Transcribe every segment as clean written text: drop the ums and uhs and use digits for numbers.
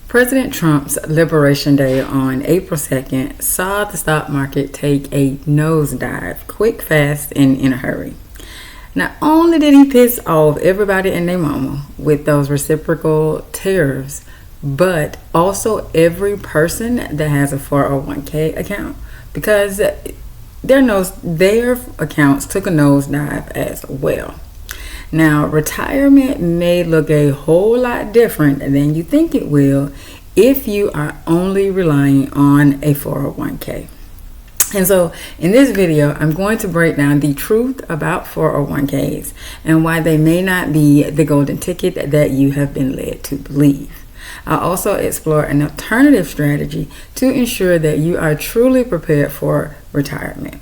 President Trump's Liberation Day on April 2nd saw the stock market take a nosedive, quick, fast, and in a hurry. Not only did he piss off everybody and their mama with those reciprocal tariffs, but also every person that has a 401k account, because their accounts took a nosedive as well. Now, retirement may look a whole lot different than you think it will if you are only relying on a 401k. And so in this video, I'm going to break down the truth about 401ks and why they may not be the golden ticket that you have been led to believe. I'll also explore an alternative strategy to ensure that you are truly prepared for retirement.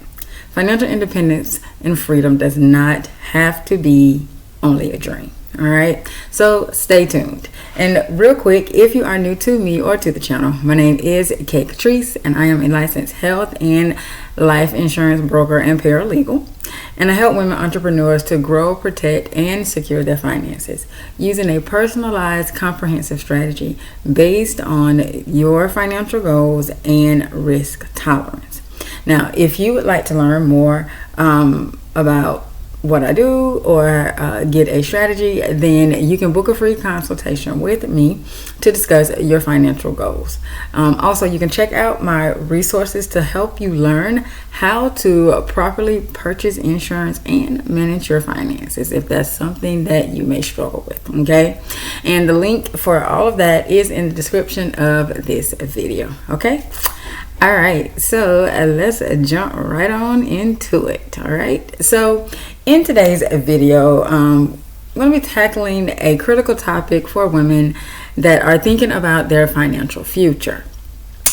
Financial independence and freedom does not have to be only a dream. All right, so stay tuned. And real quick, if you are new to me or to the channel, my name is Katrice, and I am a licensed health and life insurance broker and paralegal. And I help women entrepreneurs to grow, protect, and secure their finances using a personalized, comprehensive strategy based on your financial goals and risk tolerance. Now, if you would like to learn more about what I do or get a strategy, then you can book a free consultation with me to discuss your financial goals. Also, you can check out my resources to help you learn how to properly purchase insurance and manage your finances if that's something that you may struggle with. Okay, and the link for all of that is in the description of this video. Okay. All right, so let's jump right on into it. All right, so in today's video, I'm going to be tackling a critical topic for women that are thinking about their financial future.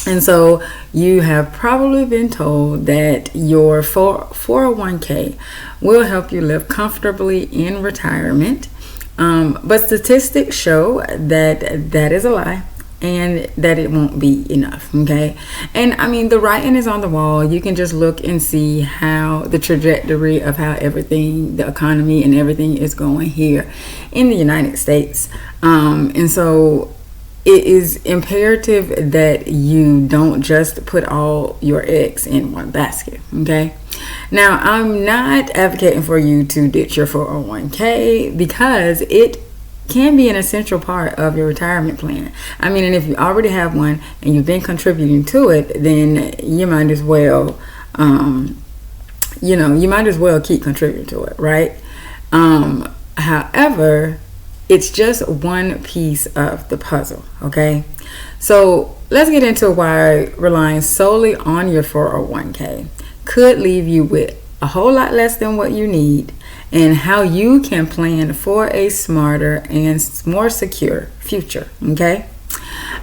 And so you have probably been told that your 401k will help you live comfortably in retirement, but statistics show that that is a lie, and that it won't be enough. Okay, and I mean, the writing is on the wall. You can just look and see how the trajectory of how everything, the economy and everything is going here in the United States. And so it is imperative that you don't just put all your eggs in one basket. Okay, now I'm not advocating for you to ditch your 401k because it can be an essential part of your retirement plan. I mean, and if you already have one and you've been contributing to it, then you might as well, you might as well keep contributing to it, right? However, it's just one piece of the puzzle, okay? So let's get into why relying solely on your 401k could leave you with a whole lot less than what you need, and how you can plan for a smarter and more secure future. Okay,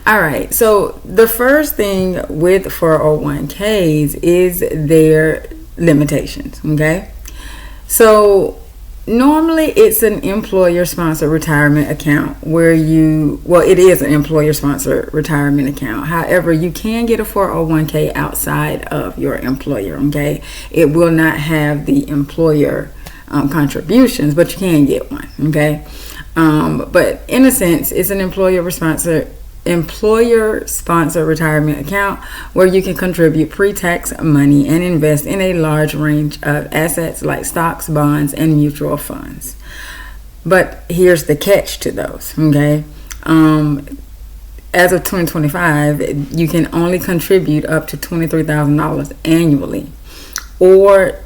all right, so the first thing with 401ks is their limitations. Okay, so normally it's an employer-sponsored retirement account where it is an employer-sponsored retirement account. However, you can get a 401k outside of your employer. Okay, it will not have the employer contributions, but you can get one. Okay, but in a sense, it's an employer-sponsored retirement account where you can contribute pre-tax money and invest in a large range of assets like stocks, bonds, and mutual funds. But here's the catch to those. Okay, as of 2025, you can only contribute up to $23,000 annually, or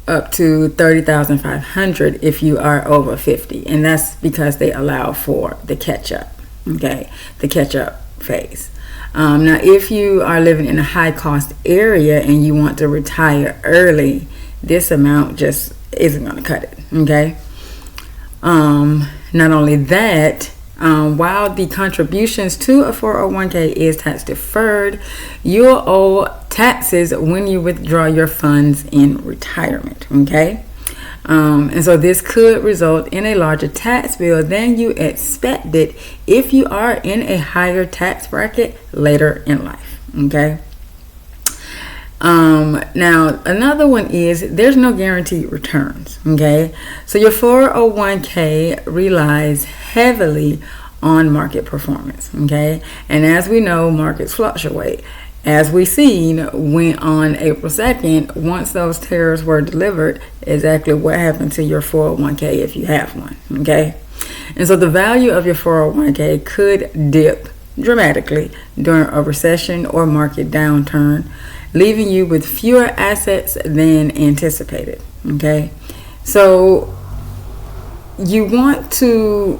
up to $30,500 if you are over 50, and that's because they allow for the catch-up. Okay, the catch-up phase. Now, if you are living in a high-cost area and you want to retire early, this amount just isn't going to cut it. Okay. Not only that, while the contributions to a 401k is tax deferred, you'll owe taxes when you withdraw your funds in retirement. Okay, and so this could result in a larger tax bill than you expected if you are in a higher tax bracket later in life. Okay, now another one is there's no guaranteed returns. Okay, so your 401k relies heavily on market performance. Okay, and as we know, markets fluctuate. As we seen when on April 2nd, once those tariffs were delivered, exactly what happened to your 401k if you have one. Okay, and so the value of your 401k could dip dramatically during a recession or market downturn, leaving you with fewer assets than anticipated. Okay, so you really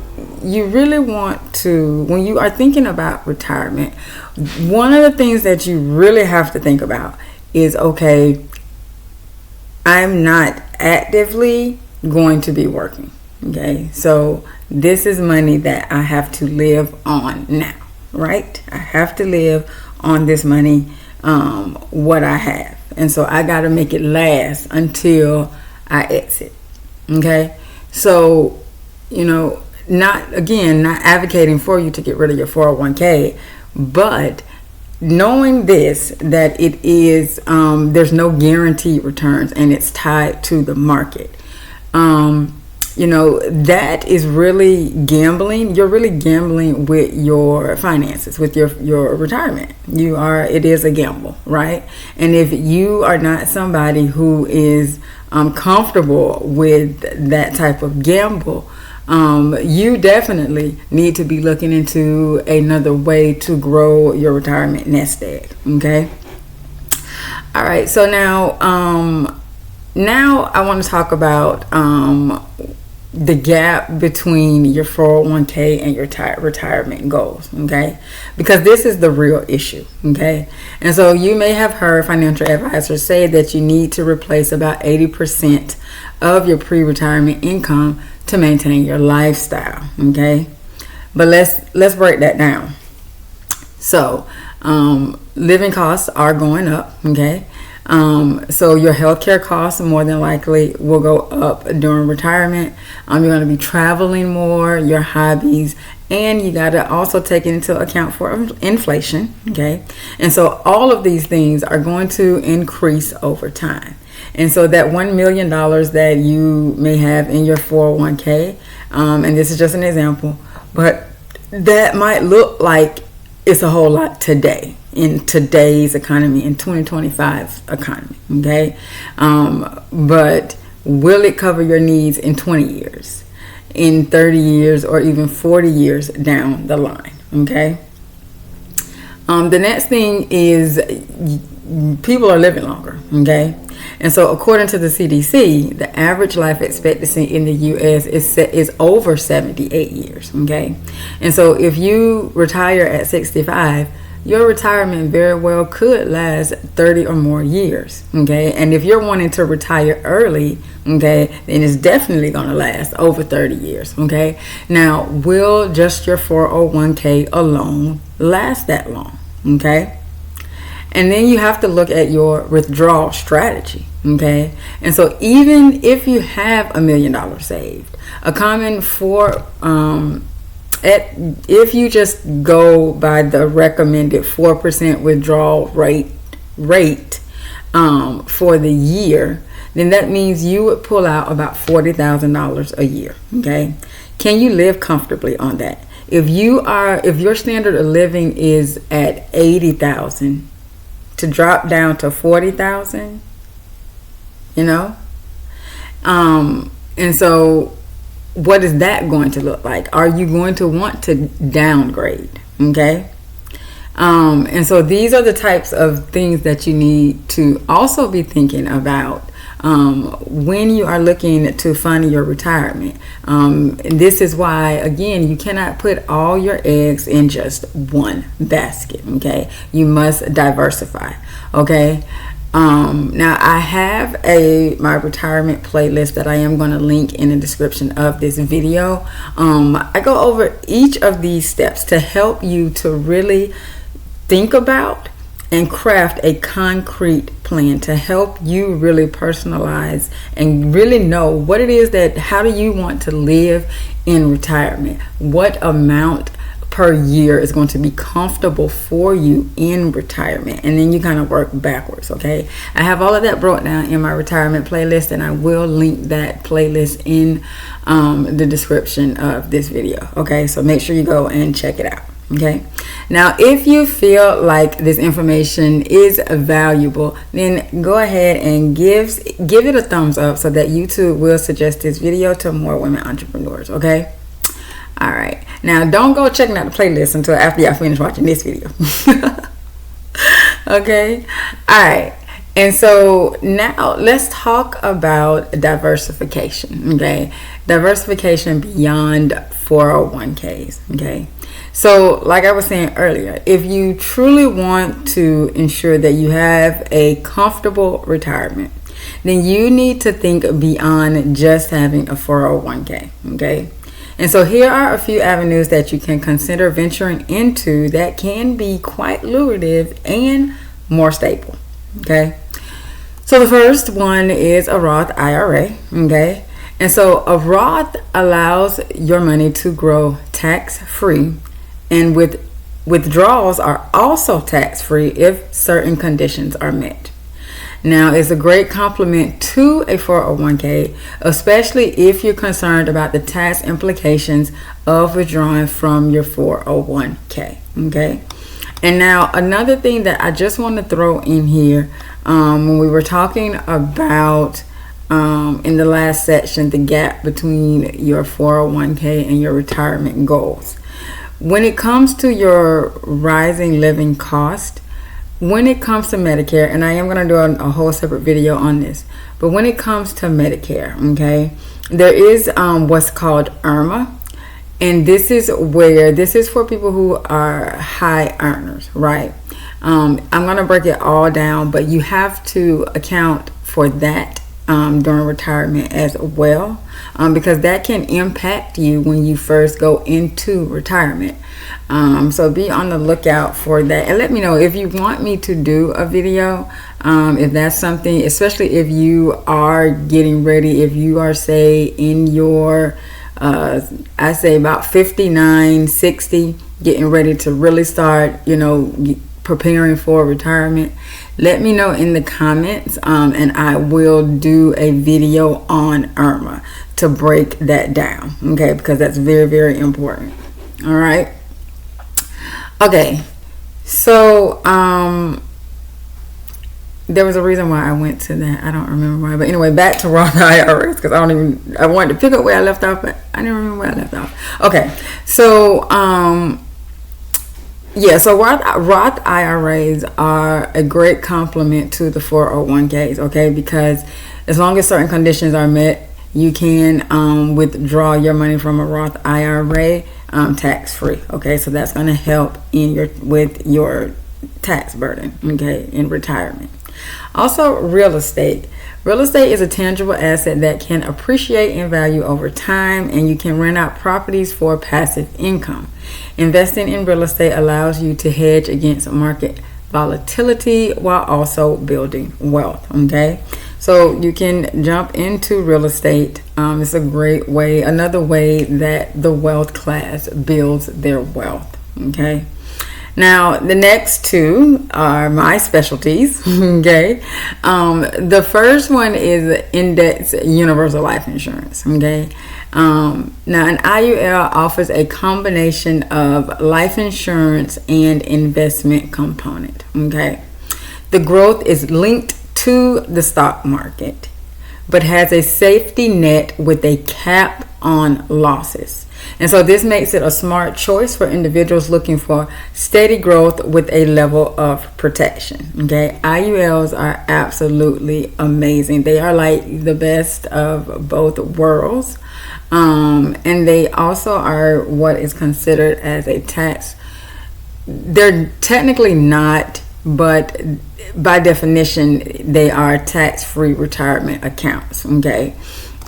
want to, when you are thinking about retirement, one of the things that you really have to think about is, okay, I'm not actively going to be working. Okay, so this is money that I have to live on now, right? I have to live on this money, what I have. And so I got to make it last until I exit. Okay, so, not advocating for you to get rid of your 401k, but knowing this, that it is, there's no guaranteed returns and it's tied to the market. That is really gambling. You're really gambling with your finances, with your retirement. It is a gamble, right? And if you are not somebody who is comfortable with that type of gamble, you definitely need to be looking into another way to grow your retirement nest egg. Okay. All right. So now I want to talk about the gap between your 401k and your retirement goals. Okay, because this is the real issue. Okay, and so you may have heard financial advisors say that you need to replace about 80% of your pre-retirement income to maintain your lifestyle. Okay, but let's break that down. So living costs are going up. Okay, so your healthcare costs more than likely will go up during retirement. You're going to be traveling more, your hobbies, and you got to also take into account for inflation. Okay, and so all of these things are going to increase over time. And so that $1 million that you may have in your 401k, and this is just an example, but that might look like it's a whole lot today, in today's economy, in 2025's economy. Okay, but will it cover your needs in 20 years, in 30 years, or even 40 years down the line? Okay. The next thing is people are living longer. Okay. And so according to the CDC, the average life expectancy in the U.S. is over 78 years. Okay. And so if you retire at 65, your retirement very well could last 30 or more years. Okay. And if you're wanting to retire early, okay, then it's definitely going to last over 30 years. Okay. Now, will just your 401k alone last that long? Okay. And then you have to look at your withdrawal strategy. Okay. And so even if you have $1 million saved, a common if you just go by the recommended 4% withdrawal rate for the year, then that means you would pull out about $40,000 a year. Okay. Can you live comfortably on that? If your standard of living is at $80,000, to drop down to $40,000, and so what is that going to look like? Are you going to want to downgrade? Okay. And so these are the types of things that you need to also be thinking about when you are looking to fund your retirement. And this is why, again, you cannot put all your eggs in just one basket. Okay, you must diversify. Okay. Now I have my retirement playlist that I am going to link in the description of this video. I go over each of these steps to help you to really think about and craft a concrete plan to help you really personalize and really know what it is how do you want to live in retirement? What amount per year is going to be comfortable for you in retirement, and then you kind of work backwards. Okay, I have all of that brought down in my retirement playlist, and I will link that playlist in the description of this video. Okay, so make sure you go and check it out. Okay, now if you feel like this information is valuable, then go ahead and give it a thumbs up so that YouTube will suggest this video to more women entrepreneurs. Okay, all right, now don't go checking out the playlist until after y'all finish watching this video. Okay, all right, and so now let's talk about diversification. Okay, diversification beyond 401ks. Okay, so like I was saying earlier, if you truly want to ensure that you have a comfortable retirement, then you need to think beyond just having a 401k. Okay, and so here are a few avenues that you can consider venturing into that can be quite lucrative and more stable. Okay, so the first one is a Roth IRA. Okay, and so a Roth allows your money to grow tax-free, and withdrawals are also tax-free if certain conditions are met. Now, it's a great complement to a 401k, especially if you're concerned about the tax implications of withdrawing from your 401k. Okay, and now another thing that I just want to throw in here, when we were talking about in the last section, the gap between your 401k and your retirement goals. When it comes to your rising living cost, when it comes to Medicare, and I am going to do a whole separate video on this, but when it comes to Medicare, okay, there is what's called IRMA, and this is for people who are high earners, right? I'm going to break it all down, but you have to account for that during retirement as well, because that can impact you when you first go into retirement. So be on the lookout for that, and let me know if you want me to do a video, if that's something, especially if you are getting ready, if you are, say, in your I say about 59, 60, getting ready to really start, preparing for retirement. Let me know in the comments, and I will do a video on IRMA to break that down. Okay, because that's very, very important. All right. Okay, so there was a reason why I went to that. I don't remember why, but anyway, back to Roth IRAs, because I wanted to pick up where I left off, but I didn't remember where I left off. Okay, so yeah, so Roth IRAs are a great complement to the 401ks, okay, because as long as certain conditions are met, you can withdraw your money from a Roth IRA tax-free. Okay, so that's going to help with your tax burden, okay, in retirement. Also, real estate. Real estate is a tangible asset that can appreciate in value over time, and you can rent out properties for passive income. Investing in real estate allows you to hedge against market volatility while also building wealth. Okay, so you can jump into real estate. It's a great way, another way that the wealth class builds their wealth. Okay, now the next two are my specialties. Okay, the first one is index universal life insurance. Okay, now an IUL offers a combination of life insurance and investment component. Okay, the growth is linked to the stock market, but has a safety net with a cap on losses. And so this makes it a smart choice for individuals looking for steady growth with a level of protection. Okay, IULs are absolutely amazing. They are like the best of both worlds. And they also are what is considered as a tax. They're technically not, but by definition, they are tax-free retirement accounts. Okay.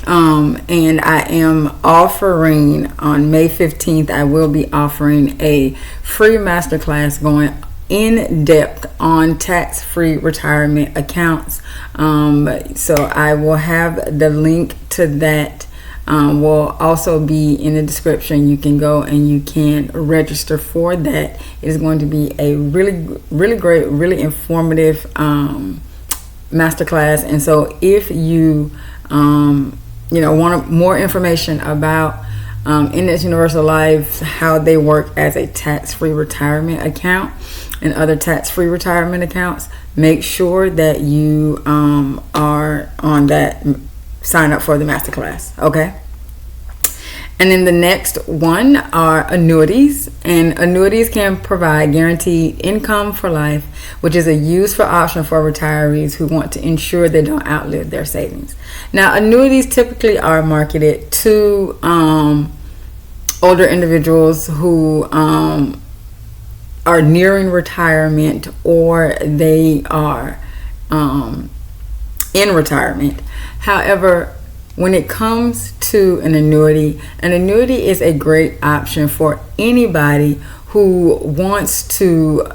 And I am offering on May 15th, I will be offering a free masterclass going in depth on tax-free retirement accounts. So I will have the link to that will also be in the description. You can go and you can register for that. It is going to be a really, really great, really informative masterclass. And so if you want more information about Index Universal Life, how they work as a tax-free retirement account and other tax-free retirement accounts, make sure that you are on that, sign up for the masterclass, okay? And then the next one are annuities, and annuities can provide guaranteed income for life, which is a useful option for retirees who want to ensure they don't outlive their savings. Now, annuities typically are marketed to older individuals who are nearing retirement, or they are in retirement. However, when it comes to an annuity is a great option for anybody who wants to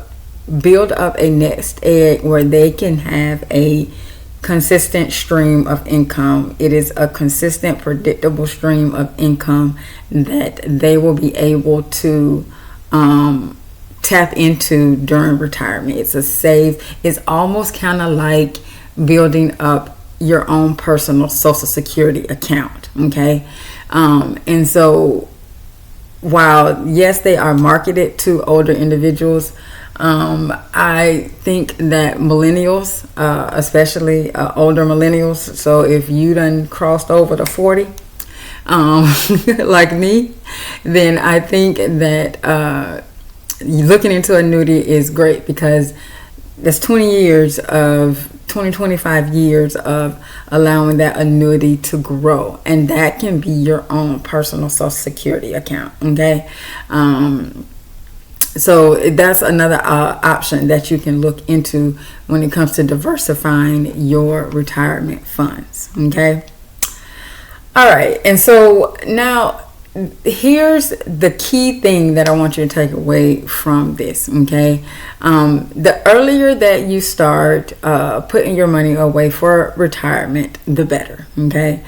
build up a nest egg where they can have a consistent stream of income. It is a consistent, predictable stream of income that they will be able to tap into during retirement. It's almost kind of like building up your own personal Social Security account, okay? And so while yes, they are marketed to older individuals, I think that millennials, especially older millennials, so if you done crossed over to 40 like me, then I think that looking into annuity is great, because there's 25 years of allowing that annuity to grow, and that can be your own personal Social Security account, okay? So that's another option that you can look into when it comes to diversifying your retirement funds, okay? All right, and so now here's the key thing that I want you to take away from this, okay? The earlier that you start putting your money away for retirement, the better, okay?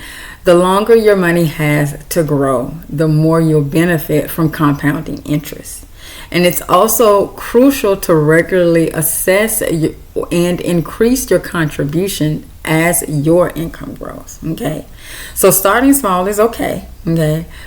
The longer your money has to grow, the more you'll benefit from compounding interest. And it's also crucial to regularly assess and increase your contribution as your income grows, okay? So starting small is okay,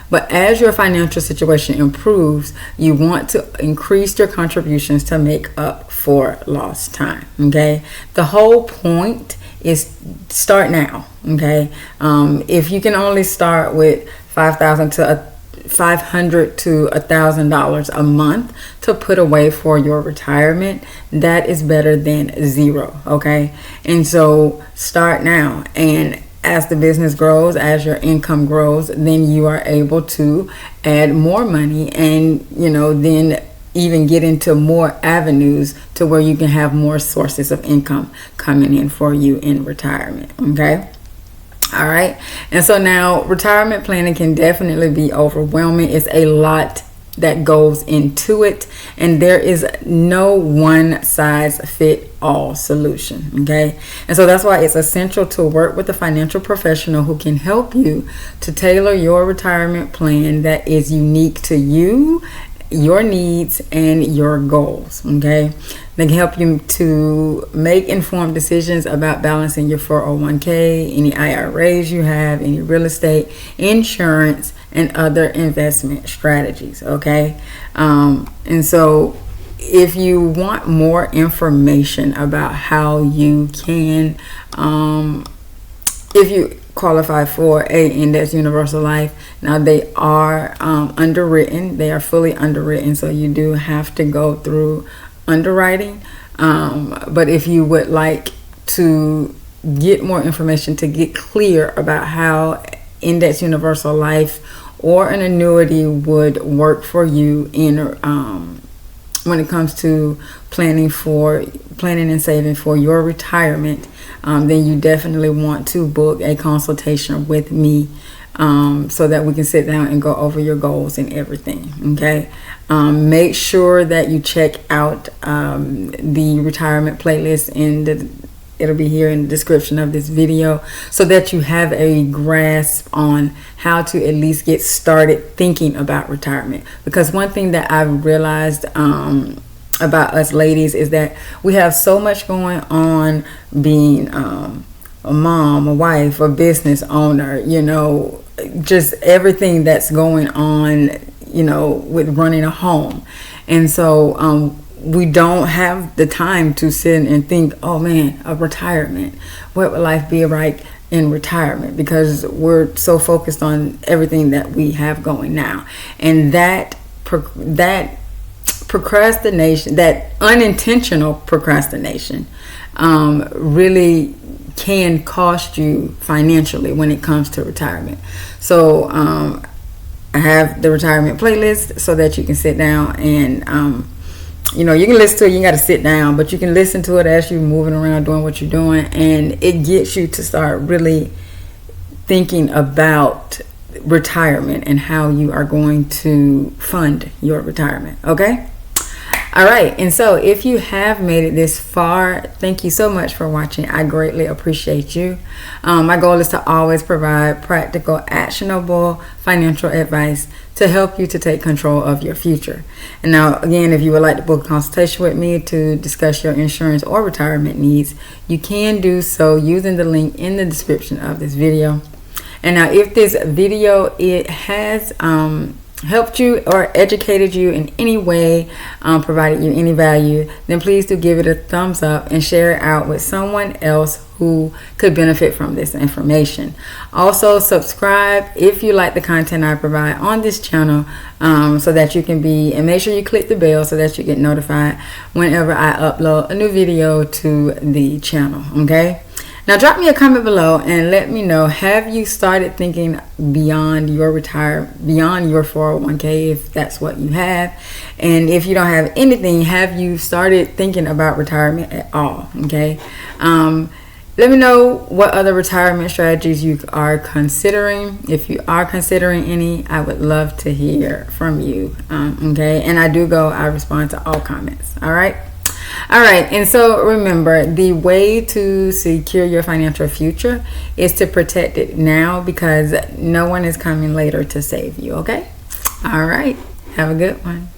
but as your financial situation improves, you want to increase your contributions to make up for lost time, okay? The whole point is start now, okay? If you can only start with $500 to $1,000 a month to put away for your retirement, that is better than zero, okay? And so start now, and as the business grows, as your income grows, then you are able to add more money, and then even get into more avenues to where you can have more sources of income coming in for you in retirement, okay? All right, and so now retirement planning can definitely be overwhelming. It's a lot that goes into it, and there is no one size fit all solution, okay? And so that's why it's essential to work with a financial professional who can help you to tailor your retirement plan that is unique to you, your needs, and your goals, okay? They can help you to make informed decisions about balancing your 401k, any IRAs you have, any real estate, insurance, and other investment strategies, okay? And so if you want more information about how you can, if you qualify for a Index Universal Life, now they are underwritten. They are fully underwritten, so you do have to go through underwriting. But if you would like to get more information, to get clear about how Index Universal Life or an annuity would work for you in when it comes to planning and saving for your retirement, then you definitely want to book a consultation with me, so that we can sit down and go over your goals and everything, okay? Make sure that you check out the retirement playlist in the It'll be here in the description of this video so that you have a grasp on how to at least get started thinking about retirement. Because one thing that I've realized about us ladies is that we have so much going on, being a mom, a wife, a business owner, you know, just everything that's going on, you know, with running a home. And so we don't have the time to sit and think, oh man, a retirement. What would life be like in retirement? Because we're so focused on everything that we have going now. And that procrastination, that unintentional procrastination, really can cost you financially when it comes to retirement. So I have the retirement playlist so that you can sit down and you know, you can listen to it. You got to sit down, but you can listen to it as you're moving around doing what you're doing, and it gets you to start really thinking about retirement and how you are going to fund your retirement. Okay? All right. And so if you have made it this far, thank you so much for watching. I greatly appreciate you. My goal is to always provide practical, actionable financial advice to help you to take control of your future. And now, again, if you would like to book a consultation with me to discuss your insurance or retirement needs, you can do so using the link in the description of this video. And now, if this video has helped you or educated you in any way, provided you any value, then please do give it a thumbs up and share it out with someone else who could benefit from this information. Also, subscribe if you like the content I provide on this channel, so that you can be, and make sure you click the bell so that you get notified whenever I upload a new video to the channel. Okay? Now drop me a comment below and let me know, have you started thinking beyond your 401k, if that's what you have? And if you don't have anything, have you started thinking about retirement at all? Okay. Let me know what other retirement strategies you are considering. If you are considering any, I would love to hear from you. Okay. And I respond to all comments. All right. All right, and so remember, the way to secure your financial future is to protect it now, because no one is coming later to save you, okay? All right, have a good one.